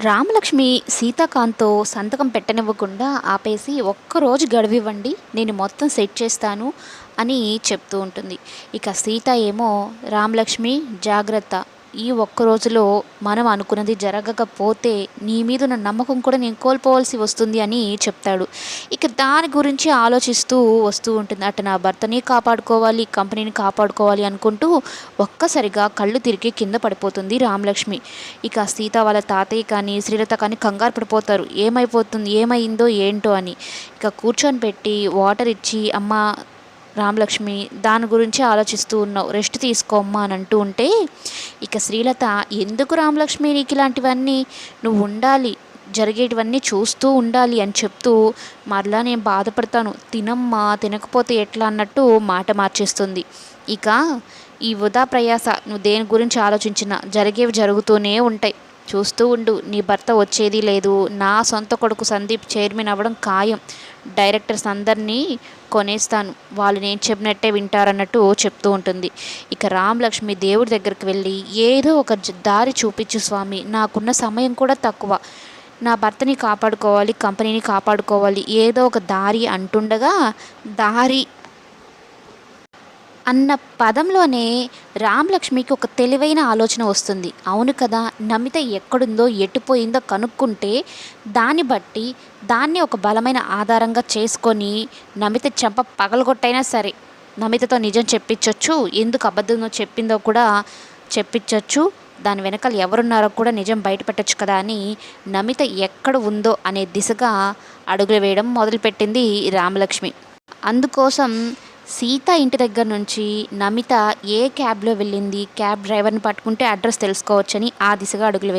రామలక్ష్మి సీతాకాంత్‌తో సంతకం పెట్టనివ్వకుండా ఆపేసి, "ఒక్కరోజు గడువివ్వండి. నేను మొత్తం సెట్ చేస్తాను" అని చెప్తూ ఉంటుంది. ఇక సీత ఏమో, "రామలక్ష్మి జాగ్రత్త. ఈ ఒక్క రోజులో మనం అనుకున్నది జరగకపోతే నీ మీదున్న నమ్మకం కూడా నేను కోల్పోవాల్సి వస్తుంది" అని చెప్తాడు. ఇక దాని గురించి ఆలోచిస్తూ వస్తూ ఉంటుంది. అటు నా భర్తని కాపాడుకోవాలి, కంపెనీని కాపాడుకోవాలి అనుకుంటూ ఒక్కసారిగా కళ్ళు తిరిగి కింద పడిపోతుంది రామలక్ష్మి. ఇక సీత వాళ్ళ తాతయ్య కానీ, శ్రీలత కానీ కంగారు పడిపోతారు. ఏమైపోతుంది, ఏమైందో ఏంటో అని. ఇక కూర్చొని పెట్టి వాటర్ ఇచ్చి, "అమ్మ రామలక్ష్మి, దాని గురించి ఆలోచిస్తూ ఉన్నావు, రెస్ట్ తీసుకో అమ్మా" అని అంటూ ఉంటే, ఇక శ్రీలత, "ఎందుకు రామలక్ష్మి నీకు ఇలాంటివన్నీ? నువ్వు ఉండాలి, జరిగేటివన్నీ చూస్తూ ఉండాలి" అని చెప్తూ, "మరలా నేను బాధపడతాను, తినమ్మా, తినకపోతే ఎట్లా" అన్నట్టు మాట మార్చేస్తుంది. ఇక ఈ వృధా ప్రయాస, నువ్వు దేని గురించి ఆలోచించినా జరిగేవి జరుగుతూనే ఉంటాయి. చూస్తూ ఉండు, నీ భర్త వచ్చేది లేదు. నా సొంత కొడుకు సందీప్ చైర్మన్ అవ్వడం ఖాయం. డైరెక్టర్స్ అందరినీ కొనేస్తాను, వాళ్ళు నేను చెప్పినట్టే వింటారన్నట్టు చెప్తూ ఉంటుంది. ఇక రామలక్ష్మి దేవుడి దగ్గరికి వెళ్ళి, "ఏదో ఒక దారి చూపించు స్వామి, నాకున్న సమయం కూడా తక్కువ. నా భర్తని కాపాడుకోవాలి, కంపెనీని కాపాడుకోవాలి, ఏదో ఒక దారి" అంటుండగా, దారి అన్న పదంలోనే రామలక్ష్మికి ఒక తెలివైన ఆలోచన వస్తుంది. అవును కదా, నమిత ఎక్కడుందో, ఎటుపోయిందో కనుక్కుంటే దాన్ని బట్టి దాన్ని ఒక బలమైన ఆధారంగా చేసుకొని నమిత చెంప పగలగొట్టైనా సరే నమితతో నిజం చెప్పించొచ్చు. ఎందుకు అబద్ధంలో చెప్పిందో కూడా చెప్పించొచ్చు. దాని వెనకాల ఎవరున్నారో కూడా నిజం బయటపెట్టొచ్చు కదా అని నమిత ఎక్కడ ఉందో అనే దిశగా అడుగులు వేయడం మొదలుపెట్టింది రామలక్ష్మి. అందుకోసం సీత ఇంటి దగ్గర నుంచి నమిత ఏ క్యాబ్లో వెళ్ళింది, క్యాబ్ డ్రైవర్ని పట్టుకుంటే అడ్రస్ తెలుసుకోవచ్చని ఆ దిశగా అడుగులు